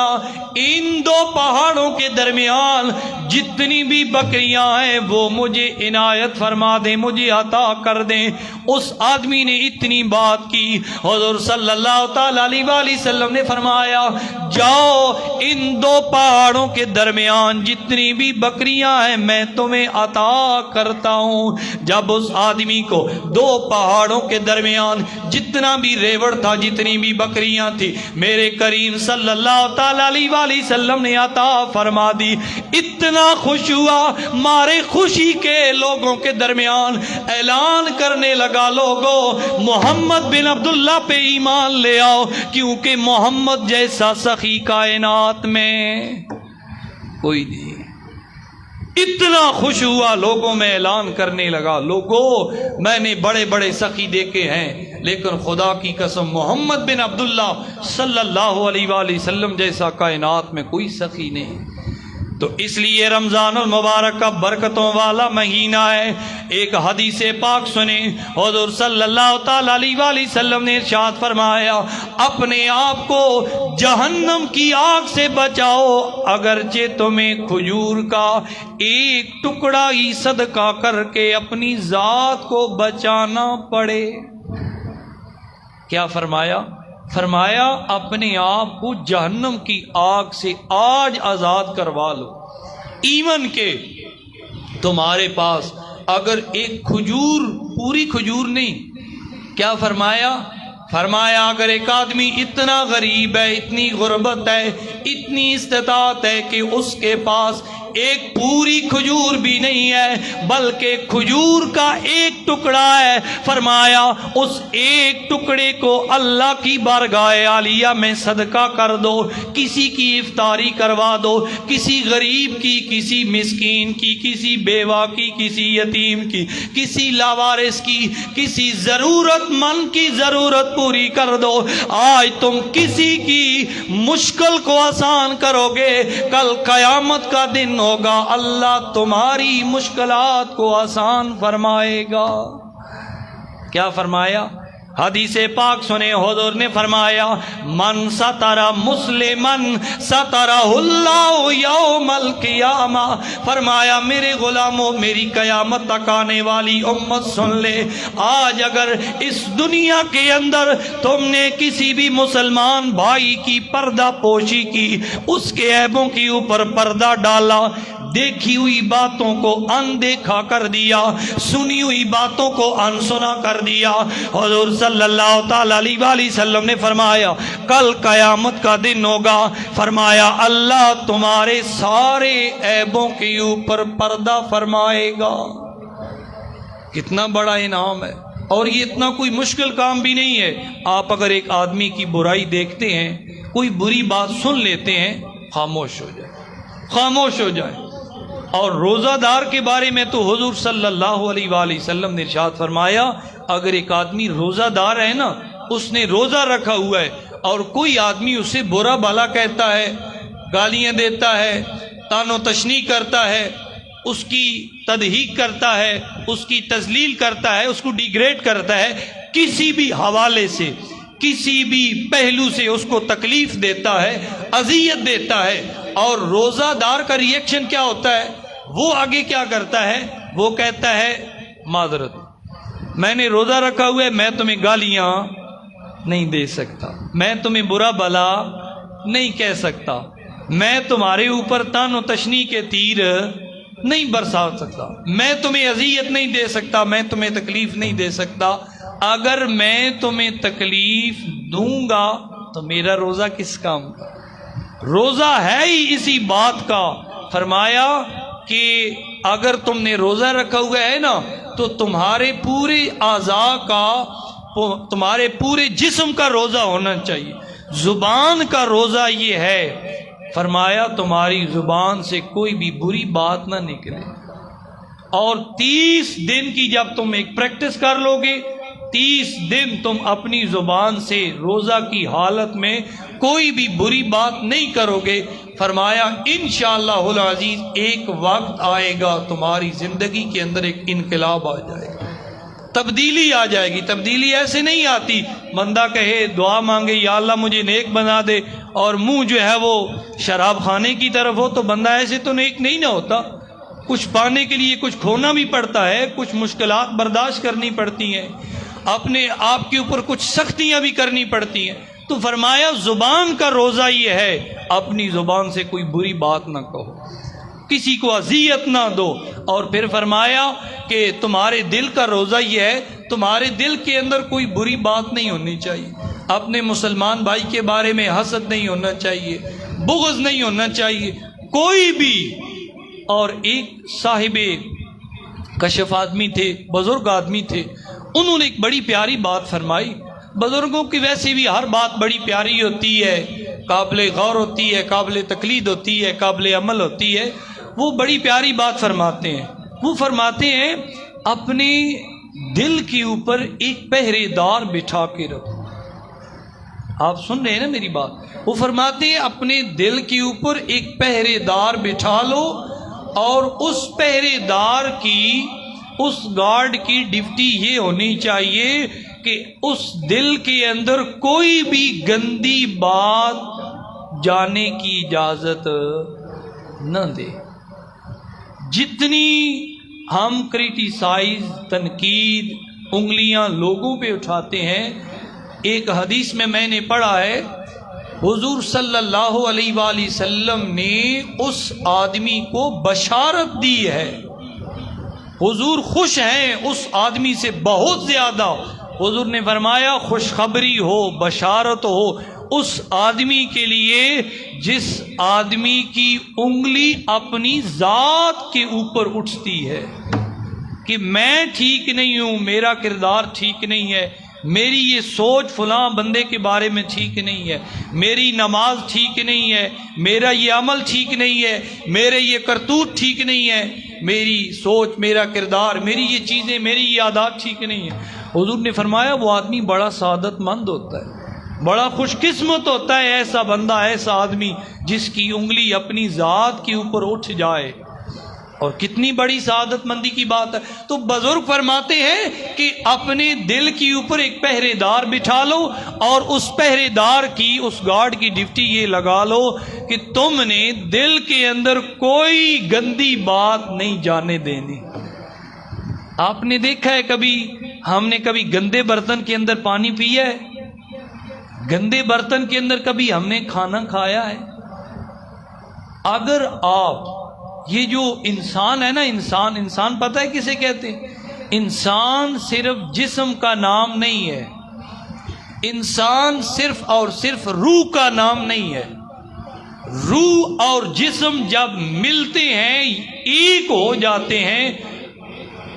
ان 2 پہاڑوں کے درمیان جتنی بھی بکریاں ہیں وہ مجھے عنایت فرما دیں، مجھے عطا کر دیں۔ اس آدمی نے اتنی بات کی، حضور صلی اللہ تعالی علیہ وآلہ وسلم نے فرمایا، جاؤ ان 2 پہاڑوں کے درمیان جتنی بھی بکریاں ہیں میں تمہیں عطا کرتا ہوں۔ جب اس آدمی کو 2 پہاڑوں کے درمیان جتنا بھی ریوڑ تھا، جتنی بھی بکریاں تھی، میرے کریم صلی اللہ تعالی علیہ وآلہ وسلم نے عطا فرما دی، اتنا خوش ہوا، مارے خوشی کے لوگوں کے درمیان اعلان کرنے لگا، لوگوں محمد بن عبداللہ پہ ایمان لے آؤ، کیونکہ محمد جیسا سخی کائنات میں کوئی نہیں۔ اتنا خوش ہوا، لوگوں میں اعلان کرنے لگا، لوگوں میں نے بڑے بڑے سخی دیکھے ہیں لیکن خدا کی قسم محمد بن عبداللہ صلی اللہ علیہ وآلہ وسلم جیسا کائنات میں کوئی سخی نہیں۔ تو اس لیے رمضان المبارک کا برکتوں والا مہینہ ہے۔ ایک حدیث پاک سنیں، حضور صلی اللہ تعالی علیہ وآلہ وسلم نے ارشاد فرمایا، اپنے آپ کو جہنم کی آگ سے بچاؤ اگرچہ تمہیں کھجور کا 1 ٹکڑا ہی صدقہ کر کے اپنی ذات کو بچانا پڑے۔ کیا فرمایا؟ فرمایا اپنے آپ کو جہنم کی آگ سے آج آزاد کروا لو، ایون کہ تمہارے پاس اگر ایک کھجور، پوری کھجور نہیں، کیا فرمایا؟ فرمایا اگر ایک آدمی اتنا غریب ہے، اتنی غربت ہے، اتنی استطاعت ہے کہ اس کے پاس ایک پوری کھجور بھی نہیں ہے بلکہ کھجور کا ایک ٹکڑا ہے، فرمایا اس ایک ٹکڑے کو اللہ کی بارگاہ عالیہ میں صدقہ کر دو، کسی کی افطاری کروا دو، کسی غریب کی، کسی مسکین کی، کسی بیوہ کی، کسی یتیم کی، کسی لاوارث کی، کسی ضرورت مند کی ضرورت پوری کر دو۔ آج تم کسی کی مشکل کو آسان کرو گے، کل قیامت کا دن ہوگا اللہ تمہاری مشکلات کو آسان فرمائے گا۔ کیا فرمایا؟ حدیث پاک سنے، حضور نے فرمایا من ستر مسلمن سترہ اللہ یوم القیامہ، فرمایا میرے غلاموں، میری قیامت تک آنے والی امت سن لے، آج اگر اس دنیا کے اندر تم نے کسی بھی مسلمان بھائی کی پردہ پوشی کی، اس کے عیبوں کے اوپر پردہ ڈالا، دیکھی ہوئی باتوں کو اندیکھا کر دیا، سنی ہوئی باتوں کو انسنا کر دیا، حضور صلی اللہ تعالی علیہ وآلہ وسلم نے فرمایا کل قیامت کا دن ہوگا، فرمایا اللہ تمہارے سارے عیبوں کے اوپر پردہ فرمائے گا۔ کتنا بڑا انعام ہے، اور یہ اتنا کوئی مشکل کام بھی نہیں ہے۔ آپ اگر ایک آدمی کی برائی دیکھتے ہیں، کوئی بری بات سن لیتے ہیں، خاموش ہو جائے، خاموش ہو جائے۔ اور روزہ دار کے بارے میں تو حضور صلی اللہ علیہ وآلہ وسلم نے ارشاد فرمایا اگر ایک آدمی روزہ دار ہے نا، اس نے روزہ رکھا ہوا ہے اور کوئی آدمی اسے برا بھلا کہتا ہے، گالیاں دیتا ہے، طعن و تشنیع کرتا ہے، اس کی تضحیک کرتا ہے، اس کی تذلیل کرتا ہے، اس کو ڈیگریڈ کرتا ہے، کسی بھی حوالے سے، کسی بھی پہلو سے اس کو تکلیف دیتا ہے، اذیت دیتا ہے، اور روزہ دار کا ریئیکشن کیا ہوتا ہے؟ وہ آگے کیا کرتا ہے؟ وہ کہتا ہے معذرت، میں نے روزہ رکھا ہوا ہے، میں تمہیں گالیاں نہیں دے سکتا، میں تمہیں برا بھلا نہیں کہہ سکتا، میں تمہارے اوپر طعن و تشنیع کے تیر نہیں برسا سکتا، میں تمہیں اذیت نہیں دے سکتا، میں تمہیں تکلیف نہیں دے سکتا۔ اگر میں تمہیں تکلیف دوں گا تو میرا روزہ کس کام کا؟ روزہ ہے ہی اسی بات کا۔ فرمایا کہ اگر تم نے روزہ رکھا ہوا ہے نا تو تمہارے پورے اعضاء کا، تمہارے پورے جسم کا روزہ ہونا چاہیے۔ زبان کا روزہ یہ ہے، فرمایا تمہاری زبان سے کوئی بھی بری بات نہ نکلے، اور 30 دن کی جب تم ایک پریکٹس کر لو گے، 30 دن تم اپنی زبان سے روزہ کی حالت میں کوئی بھی بری بات نہیں کرو گے، فرمایا انشاءاللہ العزیز ایک وقت آئے گا تمہاری زندگی کے اندر ایک انقلاب آ جائے گا، تبدیلی آ جائے گی۔ تبدیلی ایسے نہیں آتی بندہ کہے دعا مانگے یا اللہ مجھے نیک بنا دے اور منہ جو ہے وہ شراب خانے کی طرف ہو، تو بندہ ایسے تو نیک نہیں نہ ہوتا۔ کچھ پانے کے لیے کچھ کھونا بھی پڑتا ہے، کچھ مشکلات برداشت کرنی پڑتی ہیں، اپنے آپ کے اوپر کچھ سختیاں بھی کرنی پڑتی ہیں۔ تو فرمایا زبان کا روزہ یہ ہے، اپنی زبان سے کوئی بری بات نہ کہو، کسی کو اذیت نہ دو، اور پھر فرمایا کہ تمہارے دل کا روزہ یہ ہے، تمہارے دل کے اندر کوئی بری بات نہیں ہونی چاہیے، اپنے مسلمان بھائی کے بارے میں حسد نہیں ہونا چاہیے، بغض نہیں ہونا چاہیے کوئی بھی۔ اور ایک صاحب کشف آدمی تھے، بزرگ آدمی تھے، انہوں نے ایک بڑی پیاری بات فرمائی۔ بزرگوں کی ویسے بھی ہر بات بڑی پیاری ہوتی ہے، قابل غور ہوتی ہے، قابل تقلید ہوتی ہے، قابل عمل ہوتی ہے۔ وہ بڑی پیاری بات فرماتے ہیں، وہ فرماتے ہیں اپنے دل کے اوپر ایک پہرے دار بٹھا کے رکھو۔ آپ سن رہے ہیں نا میری بات؟ وہ فرماتے ہیں اپنے دل کے اوپر ایک پہرے دار بٹھا لو، اور اس پہرے دار کی، اس گارڈ کی ڈیوٹی یہ ہونی چاہیے کہ اس دل کے اندر کوئی بھی گندی بات جانے کی اجازت نہ دے۔ جتنی ہم کریٹیسائز، تنقید، انگلیاں لوگوں پہ اٹھاتے ہیں، ایک حدیث میں نے پڑھا ہے حضور صلی اللہ علیہ وآلہ وسلم نے اس آدمی کو بشارت دی ہے. حضور خوش ہیں اس آدمی سے بہت زیادہ. حضور نے فرمایا خوشخبری ہو، بشارت ہو اس آدمی کے لیے جس آدمی کی انگلی اپنی ذات کے اوپر اٹھتی ہے کہ میں ٹھیک نہیں ہوں، میرا کردار ٹھیک نہیں ہے، میری یہ سوچ فلاں بندے کے بارے میں ٹھیک نہیں ہے، میری نماز ٹھیک نہیں ہے، میرا یہ عمل ٹھیک نہیں ہے، میرے یہ کرتوت ٹھیک نہیں ہے، میری سوچ، میرا کردار، میری یہ چیزیں، میری یہ عادات ٹھیک نہیں ہے. حضور نے فرمایا وہ آدمی بڑا سعادت مند ہوتا ہے، بڑا خوش قسمت ہوتا ہے ایسا بندہ، ایسا آدمی جس کی انگلی اپنی ذات کے اوپر اٹھ جائے. اور کتنی بڑی سعادت مندی کی بات ہے. تو بزرگ فرماتے ہیں کہ اپنے دل کے اوپر ایک پہرے دار بٹھا لو اور اس پہرے دار کی، اس گارڈ کی ڈیوٹی یہ لگا لو کہ تم نے دل کے اندر کوئی گندی بات نہیں جانے دینی. آپ نے دیکھا ہے کبھی، ہم نے کبھی گندے برتن کے اندر پانی پیا ہے؟ گندے برتن کے اندر کبھی ہم نے کھانا کھایا ہے؟ اگر آپ یہ جو انسان ہے نا، انسان پتہ ہے کسے کہتے ہیں؟ انسان صرف جسم کا نام نہیں ہے، انسان صرف اور صرف روح کا نام نہیں ہے. روح اور جسم جب ملتے ہیں، ایک ہو جاتے ہیں،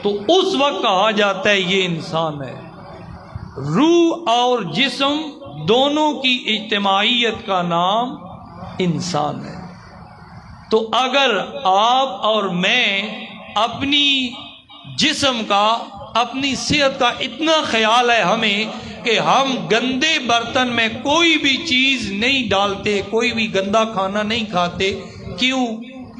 تو اس وقت کہا جاتا ہے یہ انسان ہے. روح اور جسم دونوں کی اجتماعیت کا نام انسان ہے. تو اگر آپ اور میں اپنی جسم کا، اپنی صحت کا اتنا خیال ہے ہمیں کہ ہم گندے برتن میں کوئی بھی چیز نہیں ڈالتے، کوئی بھی گندا کھانا نہیں کھاتے. کیوں؟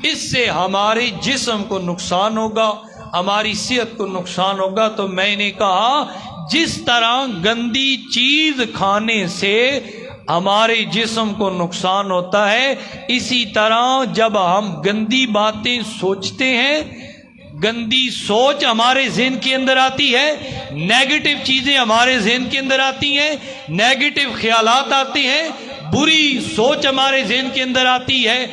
اس سے ہمارے جسم کو نقصان ہوگا، ہماری صحت کو نقصان ہوگا. تو میں نے کہا جس طرح گندی چیز کھانے سے ہمارے جسم کو نقصان ہوتا ہے، اسی طرح جب ہم گندی باتیں سوچتے ہیں، گندی سوچ ہمارے ذہن کے اندر آتی ہے، نیگیٹو چیزیں ہمارے ذہن کے اندر آتی ہیں، نیگیٹو خیالات آتے ہیں، بری سوچ ہمارے ذہن کے اندر آتی ہے،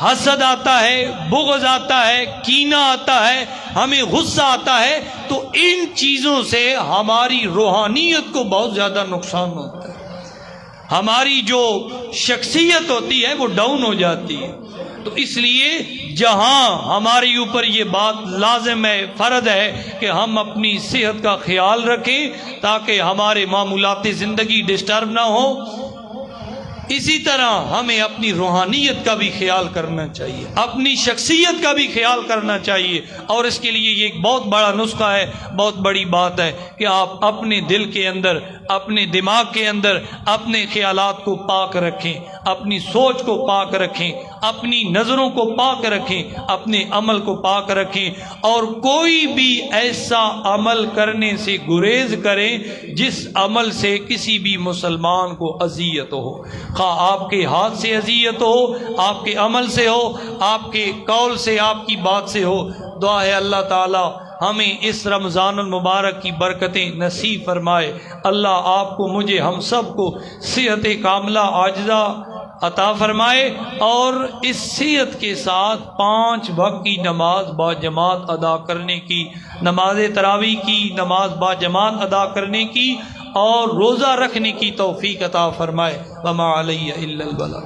حسد آتا ہے، بغض آتا ہے، کینہ آتا ہے، ہمیں غصہ آتا ہے. تو ان چیزوں سے ہماری روحانیت کو بہت زیادہ نقصان ہوتا ہے. ہماری جو شخصیت ہوتی ہے وہ ڈاؤن ہو جاتی ہے. تو اس لیے جہاں ہمارے اوپر یہ بات لازم ہے، فرض ہے کہ ہم اپنی صحت کا خیال رکھیں تاکہ ہمارے معمولات زندگی ڈسٹرب نہ ہو. اسی طرح ہمیں اپنی روحانیت کا بھی خیال کرنا چاہیے، اپنی شخصیت کا بھی خیال کرنا چاہیے. اور اس کے لیے یہ ایک بہت بڑا نسخہ ہے، بہت بڑی بات ہے کہ آپ اپنے دل کے اندر، اپنے دماغ کے اندر اپنے خیالات کو پاک رکھیں، اپنی سوچ کو پاک رکھیں، اپنی نظروں کو پاک رکھیں، اپنے عمل کو پاک رکھیں. اور کوئی بھی ایسا عمل کرنے سے گریز کریں جس عمل سے کسی بھی مسلمان کو اذیت ہو، خواہ آپ کے ہاتھ سے اذیت ہو، آپ کے عمل سے ہو، آپ کے قول سے، آپ کی بات سے ہو. دعا ہے اللہ تعالی ہمیں اس رمضان المبارک کی برکتیں نصیب فرمائے. اللہ آپ کو، مجھے، ہم سب کو صحت کاملہ عاجزہ عطا فرمائے اور اس صحت کے ساتھ 5 وقت کی نماز با جماعت ادا کرنے کی، نماز تراویح کی نماز با جماعت ادا کرنے کی اور روزہ رکھنے کی توفیق عطا فرمائے. وما علی الا البلاغ.